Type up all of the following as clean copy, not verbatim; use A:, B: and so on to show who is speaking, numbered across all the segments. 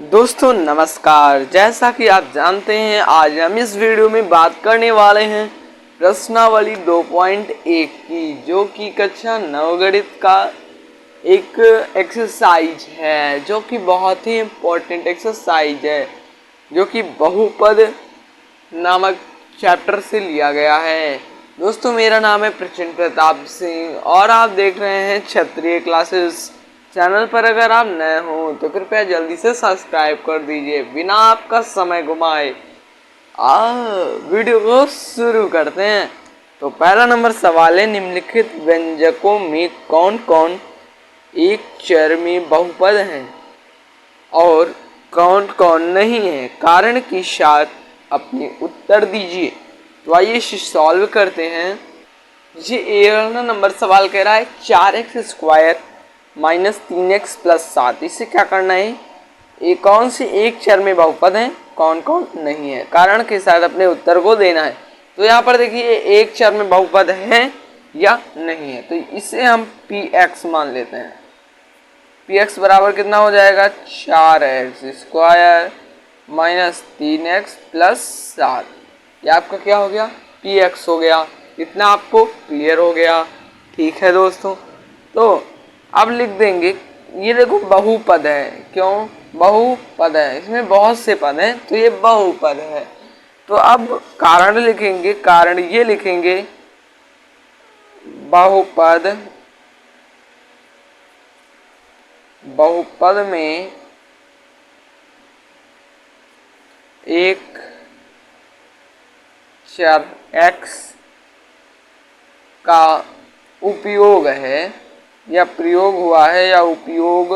A: दोस्तों नमस्कार। जैसा कि आप जानते हैं आज हम इस वीडियो में बात करने वाले हैं प्रश्नावली 2.1 की, जो कि कक्षा 9 गणित का एक एक्सरसाइज है, जो कि बहुत ही इम्पोर्टेंट एक्सरसाइज है, जो कि बहुपद नामक चैप्टर से लिया गया है। दोस्तों मेरा नाम है प्रचंड प्रताप सिंह और आप देख रहे हैं क्षत्रिय क्लासेस। चैनल पर अगर आप नए हो तो कृपया जल्दी से सब्सक्राइब कर दीजिए। बिना आपका समय घुमाए वीडियो को शुरू करते हैं। तो पहला नंबर सवाल है, निम्नलिखित व्यंजकों में कौन कौन एक चर में बहुपद हैं और कौन कौन नहीं है, कारण के साथ अपने उत्तर दीजिए। तो आइए इसे सॉल्व करते हैं। ये एक नंबर सवाल कह रहा है 4x² माइनस 3x प्लस 7। इससे क्या करना है, ये कौन से एक चर में बहुपद है, कौन कौन नहीं है, कारण के साथ अपने उत्तर को देना है। तो यहाँ पर देखिए एक चर में बहुपद है या नहीं है, तो इसे हम px मान लेते हैं। px बराबर कितना हो जाएगा, 4x² माइनस 3x प्लस 7। ये आपका क्या हो गया, px हो गया। इतना आपको क्लियर हो गया, ठीक है दोस्तों। तो अब लिख देंगे, ये देखो बहुपद है, क्यों बहुपद है, इसमें बहुत से पद हैं तो ये बहुपद है। तो अब कारण लिखेंगे, कारण ये लिखेंगे बहुपद, बहुपद में एक चर x का उपयोग है या प्रयोग हुआ है या उपयोग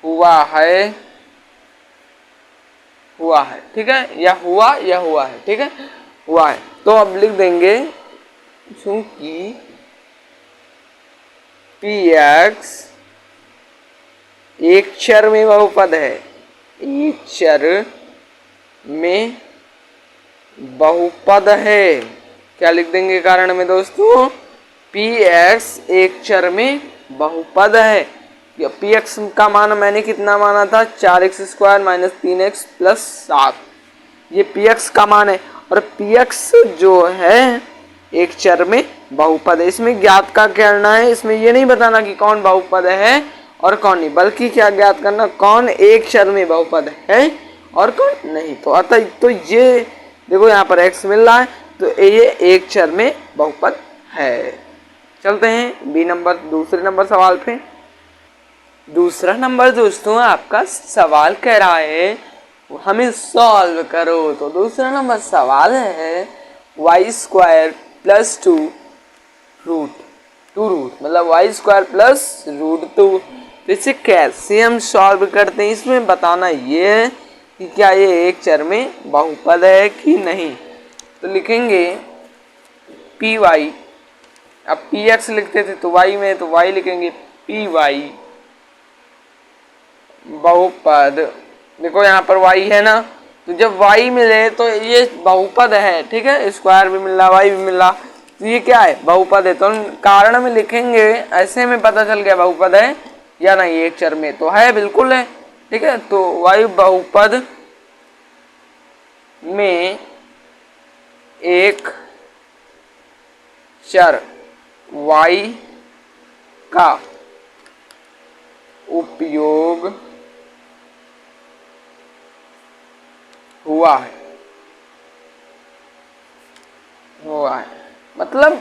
A: हुआ है, ठीक है, या हुआ है, ठीक है, हुआ है। तो अब लिख देंगे, चूंकि px एक चर में बहुपद है, एक चर में बहुपद है, क्या लिख देंगे कारण में दोस्तों, px एक चर में बहुपद है। px का मान मैंने कितना माना था, 4x² माइनस 3x प्लस 7। ये px का मान है और px जो है एक चर में बहुपद है। इसमें ज्ञात का करना है, इसमें ये नहीं बताना कि कौन बहुपद है और कौन नहीं, बल्कि क्या ज्ञात करना, कौन एक चर में बहुपद है और कौन नहीं। तो अतः तो ये देखो यहाँ पर x मिल रहा है, तो ये एक चर में बहुपद है। चलते हैं बी नंबर, दूसरे नंबर सवाल पे। दूसरा नंबर दोस्तों आपका सवाल कह रहा है हमें सॉल्व करो। तो दूसरा नंबर सवाल है y² प्लस 2 रूट मतलब y² प्लस √2। तो इसे कैसे हम सॉल्व करते हैं, इसमें बताना ये है कि क्या ये एक चर में बहुपद है कि नहीं। तो लिखेंगे py, अब px लिखते थे तो y में, तो y लिखेंगे py बहुपद। देखो यहाँ पर y है ना, तो जब y मिले तो ये बहुपद है, ठीक है, स्क्वायर भी मिल रहा, y भी मिल रहा, तो ये क्या है, बहुपद है। तो हम कारण में लिखेंगे, ऐसे में पता चल गया बहुपद है या नहीं, एक चर में तो है, बिल्कुल है, ठीक है। तो y बहुपद में एक चर y का उपयोग हुआ है, मतलब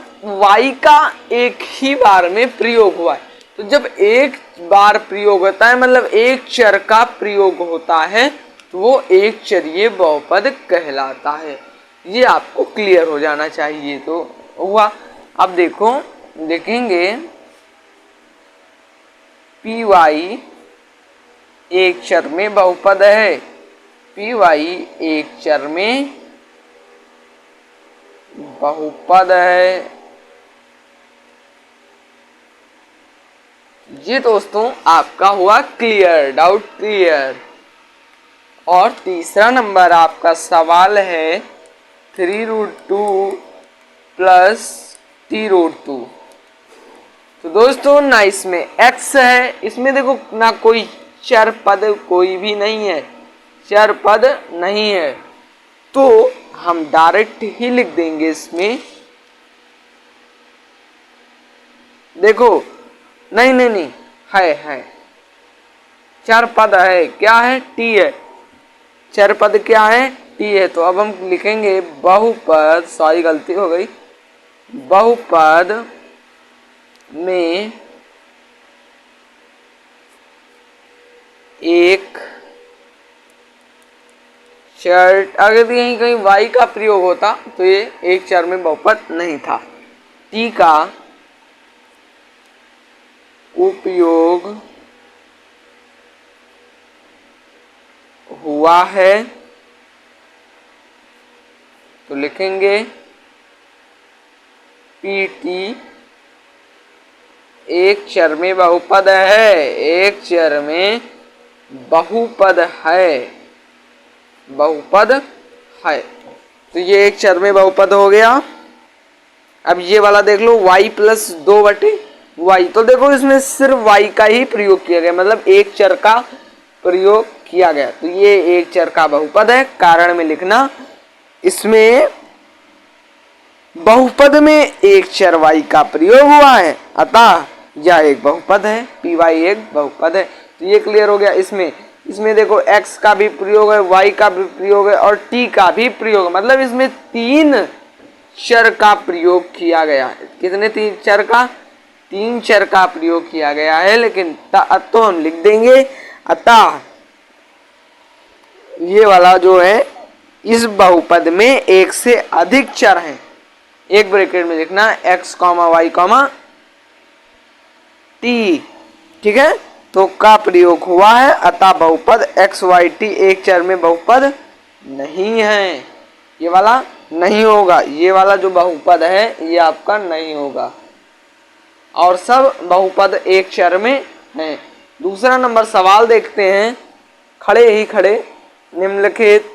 A: y का एक ही बार में प्रयोग हुआ है। तो जब एक बार प्रयोग होता है, मतलब एक चर का प्रयोग होता है, तो वो एक चरीय बहुपद कहलाता है। ये आपको क्लियर हो जाना चाहिए। तो हुआ, अब देखो देखेंगे py एक चर में बहुपद है, py एक चर में बहुपद है। ये दोस्तों आपका हुआ क्लियर, डाउट क्लियर। और तीसरा नंबर आपका सवाल है 3√2 प्लस t√2। तो दोस्तों ना इसमें x है, इसमें देखो ना कोई चर पद कोई भी नहीं है, चर पद नहीं है। तो हम डायरेक्ट ही लिख देंगे इसमें, देखो नहीं नहीं नहीं, है चर पद है, क्या है, टी है, चर पद क्या है, टी है। तो अब हम लिखेंगे बहुपद, सॉरी गलती हो गई, बहुपद में एक चर, अगर यहीं कहीं y का प्रयोग होता तो ये एक चर में बहुपद नहीं था। टी का उपयोग हुआ है तो लिखेंगे पीटी एक चर में बहुपद है, एक चर में बहुपद है, बहुपद है। तो ये एक चर में बहुपद हो गया। अब ये वाला देख लो, y प्लस 2/y, तो देखो इसमें सिर्फ y का ही प्रयोग किया गया, मतलब एक चर का प्रयोग किया गया। तो ये एक चर का बहुपद है, कारण में लिखना, इसमें बहुपद में एक चर y का प्रयोग हुआ है, अतः यह एक बहुपद है, पी वाई एक बहुपद है। तो ये क्लियर हो गया। इसमें देखो x का भी प्रयोग है, y का भी प्रयोग है और t का भी प्रयोग है, मतलब इसमें 3 चर का प्रयोग किया गया है। कितने 3 चर का? 3 चर का प्रयोग किया गया है। लेकिन तो हम लिख देंगे अतः ये वाला जो है इस बहुपद में एक से अधिक चर हैं, एक ब्रैकेट में लिखना x, y, t, ठीक है। तो का प्रयोग हुआ है, अतः बहुपद x, y, t एक चर में बहुपद नहीं है, ये वाला नहीं होगा, ये वाला जो बहुपद है ये आपका नहीं होगा, और सब बहुपद एक चर में हैं। दूसरा नंबर सवाल देखते हैं, खड़े ही खड़े निम्नलिखित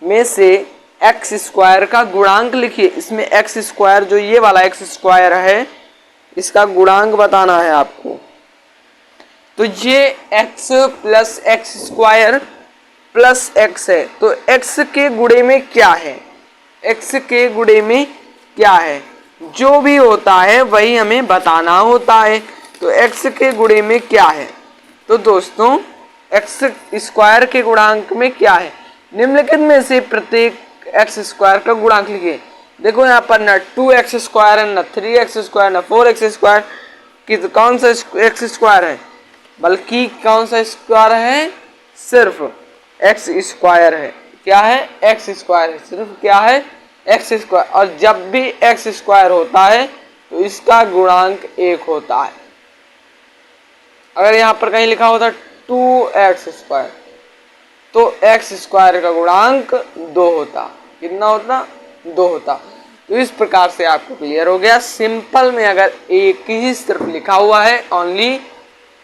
A: में से एक्स स्क्वायर का गुणांक लिखिए। इसमें एक्स स्क्वायर, जो ये वाला एक्स स्क्वायर है, इसका गुणांक बताना है आपको। तो ये x plus x square plus x है, तो x के गुणे में क्या है, x के गुणे में क्या है, जो भी होता है वही हमें बताना होता है। तो x के गुणे में क्या है, तो दोस्तों एक्स स्क्वायर के गुणांक में क्या है, निम्नलिखित में से प्रत्येक एक्स स्क्वायर का गुणांक लिखिए। देखो यहाँ पर न 2x स्क्वायर है, न 3x स्क्वायर, न 4x स्क्वायर, कि कौन सा एक्स स्क्वायर है, बल्कि कौन सा स्क्वायर है, सिर्फ एक्स स्क्वायर है। क्या है, एक्स स्क्वायर है, सिर्फ क्या है, एक्स स्क्वायर। और जब भी एक्स स्क्वायर होता है तो इसका गुणांक 1 होता है। अगर यहाँ पर कहीं लिखा होता 2x स्क्वायर, तो एक्स स्क्वायर का गुणांक 2 होता। कितना होता, 2 होता। तो इस प्रकार से आपको क्लियर हो गया। सिंपल में अगर एक ही सिर्फ लिखा हुआ है ओनली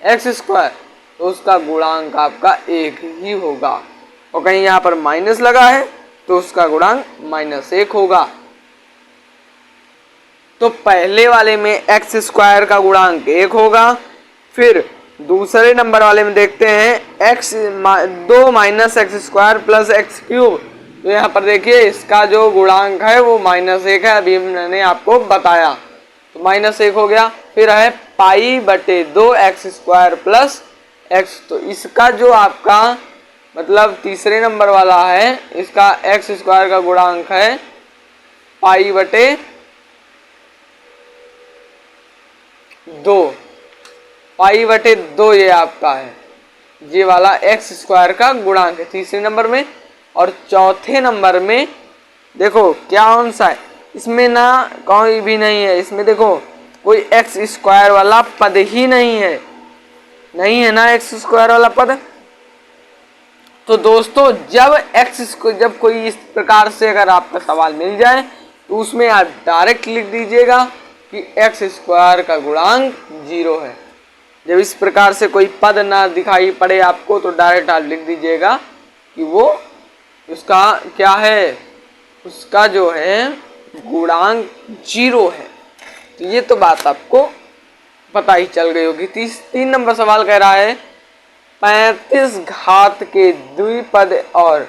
A: एक्स स्क्वायर, तो उसका गुणांक आपका 1 ही होगा, और कहीं यहाँ पर माइनस लगा है तो उसका गुणांक -1 होगा। तो पहले वाले में एक्स स्क्वायर का गुणांक 1 होगा। फिर दूसरे नंबर वाले में देखते हैं x 2 minus x square plus x cube. तो यहाँ पर देखिए इसका जो गुणांक है वो -1 है, अभी मैंने आपको बताया, तो -1 हो गया। फिर है π/2 एक्स स्क्वायर प्लस एक्स, तो इसका जो आपका मतलब तीसरे नंबर वाला है, इसका एक्स स्क्वायर का गुणांक है π/2, π/2 ये आपका है, ये वाला एक्स स्क्वायर का गुणांक है तीसरे नंबर में। और चौथे नंबर में देखो क्या कौन सा है, इसमें ना कोई भी नहीं है, इसमें देखो कोई एक्स स्क्वायर वाला पद ही नहीं है ना एक्स स्क्वायर वाला पद। तो दोस्तों जब कोई इस प्रकार से अगर आपका सवाल मिल जाए तो उसमें आप डायरेक्ट लिख दीजिएगा कि एक्स स्क्वायर का गुणांक 0 है। जब इस प्रकार से कोई पद ना दिखाई पड़े आपको तो डायरेक्ट आप लिख दीजिएगा कि वो उसका क्या है, उसका जो है गुणांक 0 है। तो ये तो बात आपको पता ही चल गई होगी। 3 नंबर सवाल कह रहा है 35 घात के द्विपद और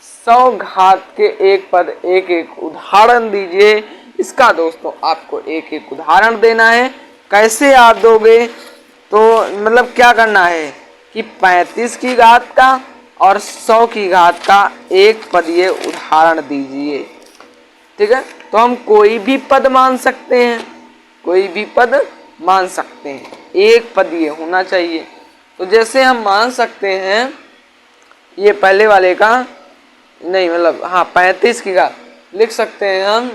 A: 100 घात के एक पद एक एक उदाहरण दीजिए। इसका दोस्तों आपको एक एक उदाहरण देना है। कैसे आप दोगे, तो मतलब क्या करना है कि 35 की घात का और 100 की घात का एक पदीय उदाहरण दीजिए। ठीक है, तो हम कोई भी पद मान सकते हैं, कोई भी पद मान सकते हैं, एक पदीय होना चाहिए। तो जैसे हम मान सकते हैं ये पहले वाले का नहीं, मतलब हाँ 35 की घात लिख सकते हैं हम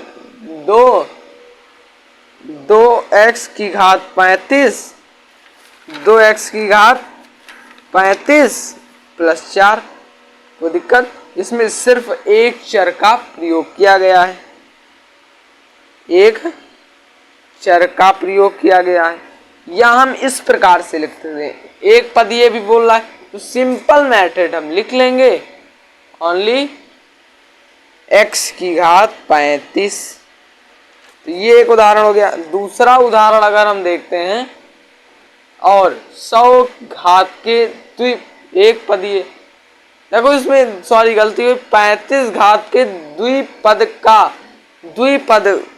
A: 2x की घात 35, 2x की घात 35 प्लस 4। कोई दिक्कत, इसमें सिर्फ एक चर का प्रयोग किया गया है, एक चर का प्रयोग किया गया है। या हम इस प्रकार से लिखते हैं, एक पदीय भी बोल रहा है तो सिंपल मेथड हम लिख लेंगे ओनली x की घात 35। तो ये एक उदाहरण हो गया। दूसरा उदाहरण अगर हम देखते हैं, और 100 घात के द्विपद एक पदीय, देखो इसमें सॉरी गलती हुई, 35 घात के द्विपद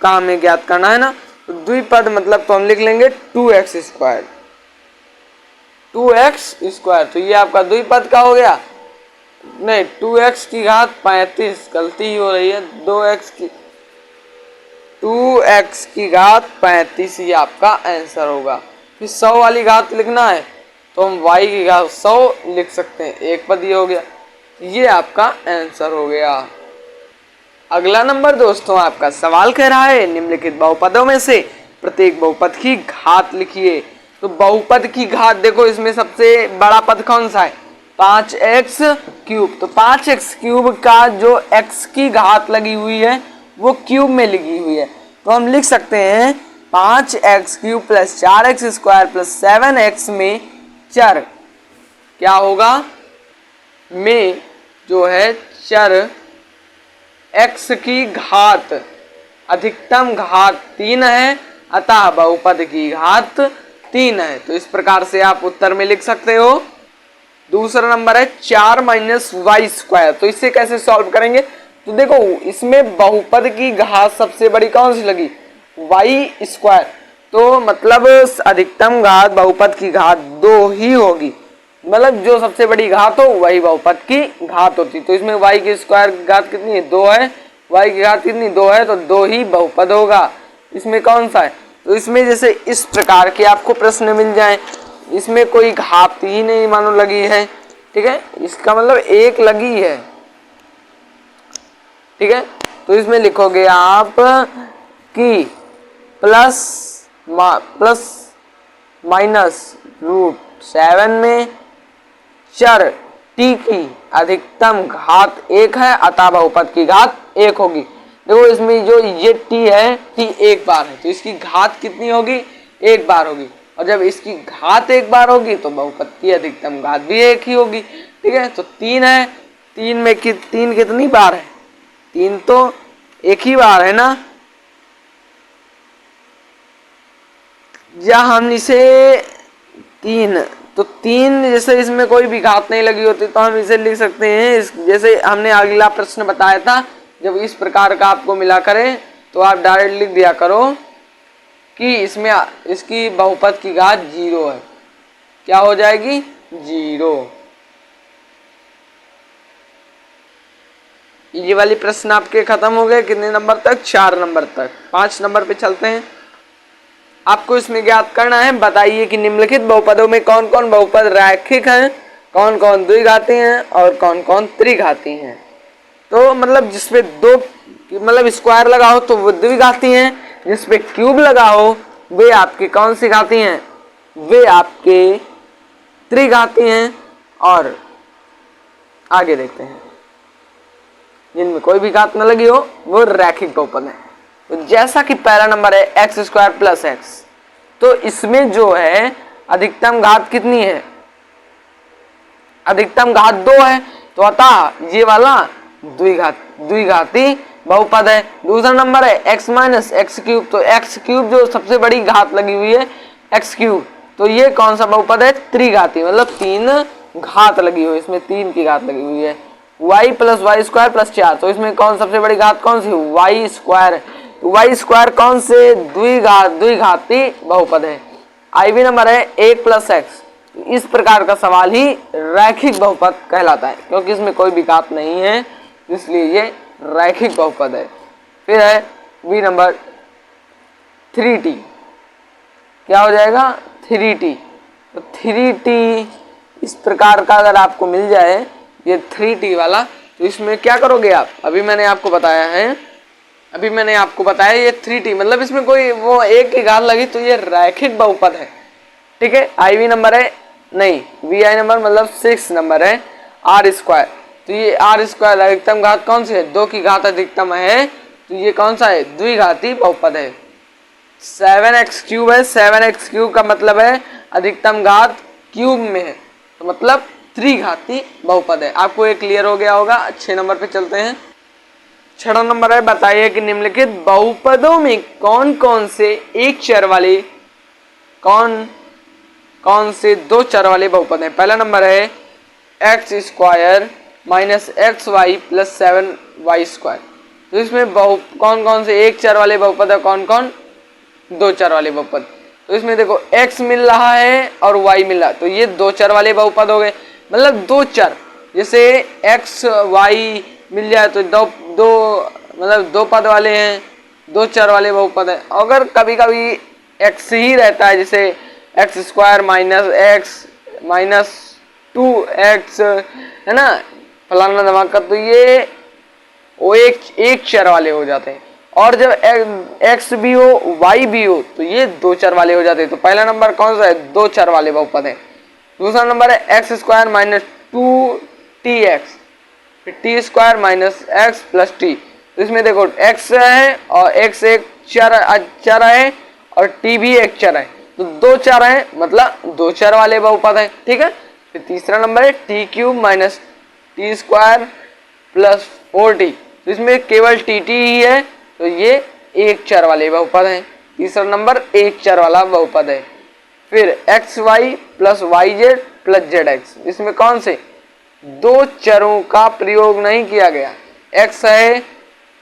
A: का हमें ज्ञात करना है ना। तो द्विपद मतलब तो हम लिख लेंगे 2x स्क्वायर, 2x स्क्वायर। तो ये आपका द्विपद का हो गया, नहीं 2x की घात 35, गलती ही हो रही है, 2x की घात 35 ही आपका आंसर होगा। फिर 100 वाली घात लिखना है तो हम y की घात 100 लिख सकते हैं, एक पद ये हो गया, ये आपका आंसर हो गया। अगला नंबर दोस्तों आपका सवाल कह रहा है निम्नलिखित बहुपदों में से प्रत्येक बहुपद की घात लिखिए। तो बहुपद की घात देखो, इसमें सबसे बड़ा पद कौन सा है, 5x क्यूब। तो 5x क्यूब का जो x की घात लगी हुई है वो क्यूब में लिखी हुई है, तो हम लिख सकते हैं 5x cube plus 4x square plus 7x में चर क्या होगा, में जो है चर x की घात अधिकतम घात 3 है, अतः बहुपद की घात 3 है। तो इस प्रकार से आप उत्तर में लिख सकते हो। दूसरा नंबर है 4 माइनस वाई स्क्वायर। तो इसे कैसे सॉल्व करेंगे, तो देखो इसमें बहुपद की घात सबसे बड़ी कौन सी लगी, वाई स्क्वायर। तो मतलब अधिकतम घात बहुपद की घात 2 ही होगी, मतलब जो सबसे बड़ी घात हो वही बहुपद की घात होती। तो इसमें y की स्क्वायर घात कितनी है, 2 है, y की घात कितनी 2 है, तो 2 ही बहुपद होगा। इसमें कौन सा है, तो इसमें जैसे इस प्रकार के आपको प्रश्न मिल जाए, इसमें कोई घात ही नहीं मानो लगी है, ठीक है, इसका मतलब एक लगी है, ठीक है। तो इसमें लिखोगे आप कि प्लस माइनस √7 में चर t की अधिकतम घात 1 है, अतः बहुपद की घात 1 होगी। देखो इसमें जो ये t है, t एक बार है, तो इसकी घात कितनी होगी, एक बार होगी, और जब इसकी घात एक बार होगी तो बहुपद की अधिकतम घात भी एक ही होगी, ठीक है। तो 3 है, 3 में तीन कितनी बार है, 3 तो एक ही बार है ना, या हम इसे 3, तो 3 जैसे इसमें कोई भी घात नहीं लगी होती तो हम इसे लिख सकते हैं, जैसे हमने अगला प्रश्न बताया था, जब इस प्रकार का आपको मिला करे तो आप डायरेक्ट लिख दिया करो कि इसमें इसकी बहुपद की घात 0 है, क्या हो जाएगी 0। ये वाली प्रश्न आपके खत्म हो गए, कितने नंबर तक, 4 नंबर तक। 5 नंबर पे चलते हैं। आपको इसमें ज्ञात करना है, बताइए कि निम्नलिखित बहुपदों में कौन कौन बहुपद रैखिक हैं, कौन कौन द्विघाती हैं और कौन कौन त्रिघाती हैं। तो मतलब जिसपे 2 मतलब स्क्वायर लगा हो तो वो द्विघाती हैं, जिसपे क्यूब लगा हो वे आपके कौन सी घाती हैं, वे आपके त्रिघाती हैं। और आगे देखते हैं, जिनमें कोई भी घात न लगी हो वो रैखिक बहुपद है। तो जैसा कि पहला नंबर है एक्स स्क्वायर प्लस एक्स, तो इसमें जो है अधिकतम घात कितनी है, अधिकतम घात 2 है, तो अतः ये वाला द्विघाती बहुपद है। दूसरा नंबर है x माइनस एक्स क्यूब, तो एक्स क्यूब जो सबसे बड़ी घात लगी हुई है एक्स क्यूब, तो ये कौन सा बहुपद है? त्रिघाती, मतलब 3 घात लगी हुई, इसमें 3 की घात लगी हुई है। y plus Y square plus 4, तो इसमें कौन सबसे बड़ी घात कौन सी? Y square. तो वाई स्क्वायर कौन से? द्विघाती बहुपद है। IV नंबर है 1 प्लस एक्स। इस प्रकार का सवाल ही रैखिक बहुपद कहलाता है, क्योंकि इसमें कोई भी घात नहीं है, इसलिए ये रैखिक बहुपद है। फिर है बी नंबर 3t, क्या हो जाएगा? 3t। तो 3t इस प्रकार का अगर आपको मिल जाए, ये 3t वाला, तो इसमें क्या करोगे आप? अभी मैंने आपको बताया ये 3t, मतलब इसमें कोई वो एक की घात लगी तो ये रैखिक बहुपद है। ठीक है। IV नंबर है नहीं, VI नंबर मतलब 6 नंबर है r स्क्वायर। तो ये r स्क्वायर अधिकतम घात कौन सी है? 2 की घात अधिकतम है, तो ये कौन सा है? द्विघाती बहुपद है। 7x क्यूब है, 7x क्यूब का मतलब है अधिकतम घात क्यूब में है, तो मतलब त्रिघाती बहुपद है। आपको ये क्लियर हो गया होगा। 6 नंबर पे चलते हैं। 6 नंबर है, बताइए कि निम्नलिखित बहुपदों में कौन कौन से एक चर वाले कौन से 2 चर वाले बहुपद हैं? पहला नंबर है x square minus x y plus 7y square. तो इसमें कौन कौन से एक चर वाले बहुपद है? कौन कौन? 2 चर वाले बहुपद। तो इसमें देखो x मिल रहा है और y मिल रहा है, तो ये 2 चर वाले बहुपद हो गए। मतलब 2 चर, जैसे x y मिल जाए तो मतलब 2 पद वाले हैं, 2 चर वाले बहुपद है। अगर कभी कभी x ही रहता है, जैसे x square minus x minus 2x है ना, फलाना धमाका, तो ये वो एक चर वाले हो जाते हैं। और जब x भी हो y भी हो तो ये 2 चर वाले हो जाते हैं। तो पहला नंबर कौन सा है? 2 चर वाले बहुपद है। दूसरा नंबर है एक्स स्क्वायर माइनस 2tx, फिर T square minus x plus T. तो इसमें देखो x है और x एक चर है और t भी एक चर है, तो 2 चर है, मतलब 2 चर वाले बहुपद है। ठीक है। फिर तीसरा नंबर है T cube minus T square plus 4t। तो इसमें केवल टी ही है, तो ये एक चर वाले बहुपद है। तीसरा नंबर एक चर वाला बहुपद है। फिर x y plus y z plus z x, इसमें कौन से? 2 चरों का प्रयोग नहीं किया गया, x है,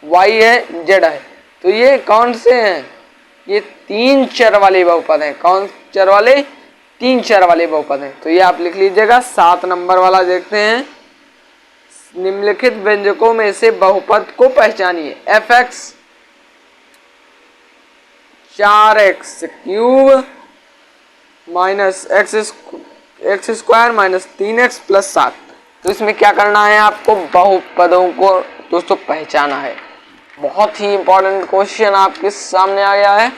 A: y है, z है, तो ये कौन से हैं? ये 3 चर वाले बहुपद हैं। कौन चर वाले? 3 चर वाले बहुपद हैं। तो ये आप लिख लीजिएगा। 7 नंबर वाला देखते हैं। निम्नलिखित व्यंजकों में से बहुपद को पहचानिए। fx 4x cube minus x square minus 3x plus 7। तो इसमें क्या करना है आपको? बहुपदों को दोस्तों पहचाना है। बहुत ही इंपॉर्टेंट क्वेश्चन आपके सामने आ गया है।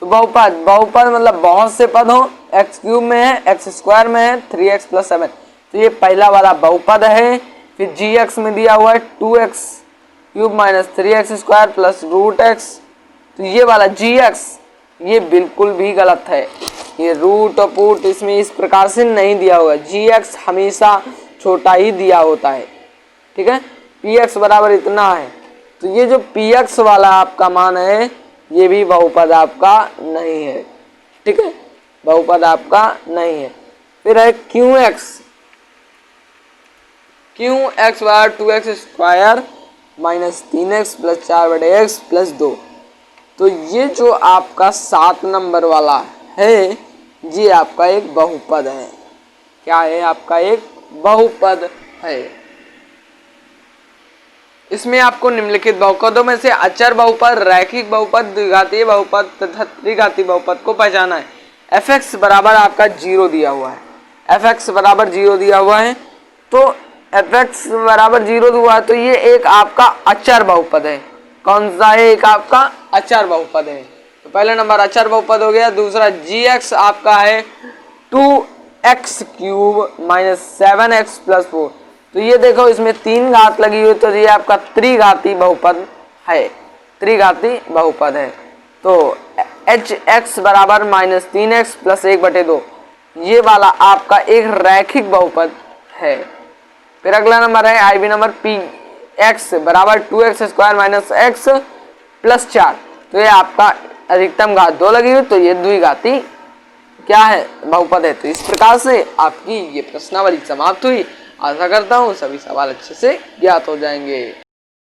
A: तो बहुपद मतलब बहुत से पद हो, एक्स क्यूब में है, एक्स स्क्वायर में है, 3x प्लस 7, तो ये पहला वाला बहुपद है। फिर gx में दिया हुआ है 2x cube minus 3x square plus root x, तो ये वाला gx ये बिल्कुल भी गलत है। ये रूट और पुट इसमें इस प्रकार से नहीं दिया होगा, gx हमेशा छोटा ही दिया होता है। ठीक है। px बराबर इतना है, तो ये जो px वाला आपका मान है ये भी बहुपद आपका नहीं है। ठीक है, बहुपद आपका नहीं है। फिर है qx बराबर 2x square minus 3x plus 4/x plus 2। तो ये जो आपका 7 नंबर वाला है ये आपका एक बहुपद है। क्या है? आपका एक बहुपद है। इसमें आपको निम्नलिखित बहुपदों में से अचर बहुपद, रैखिक बहुपद, द्विघातीय बहुपद तथा त्रिघातीय बहुपद को पहचाना है। fx बराबर आपका 0 दिया हुआ है, fx बराबर 0 दिया हुआ है, तो fx बराबर 0 हुआ है, तो ये एक आपका अचर बहुपद है। कौन सा है? एक आपका अचर बहुपद है। तो पहला नंबर अचर बहुपद हो गया। दूसरा gx आपका है 2x cube minus 7x plus 4। तो ये देखो इसमें 3 घात लगी हुई, तो ये आपका त्रिघाती बहुपद है, त्रिघाती बहुपद है। तो hx बराबर माइनस 3x प्लस 1/2, ये वाला आपका एक रैखिक बहुपद है। फिर अगला नंबर है आईबी नंबर px बराबर 2x square minus x plus 4। तो ये आपका अधिकतम घात 2 लगी हुई, तो ये द्विघाती क्या है, बहुपद है। तो इस प्रकार से आपकी ये प्रश्नावली समाप्त हुई। आशा करता हूँ सभी सवाल अच्छे से ज्ञात हो जाएंगे।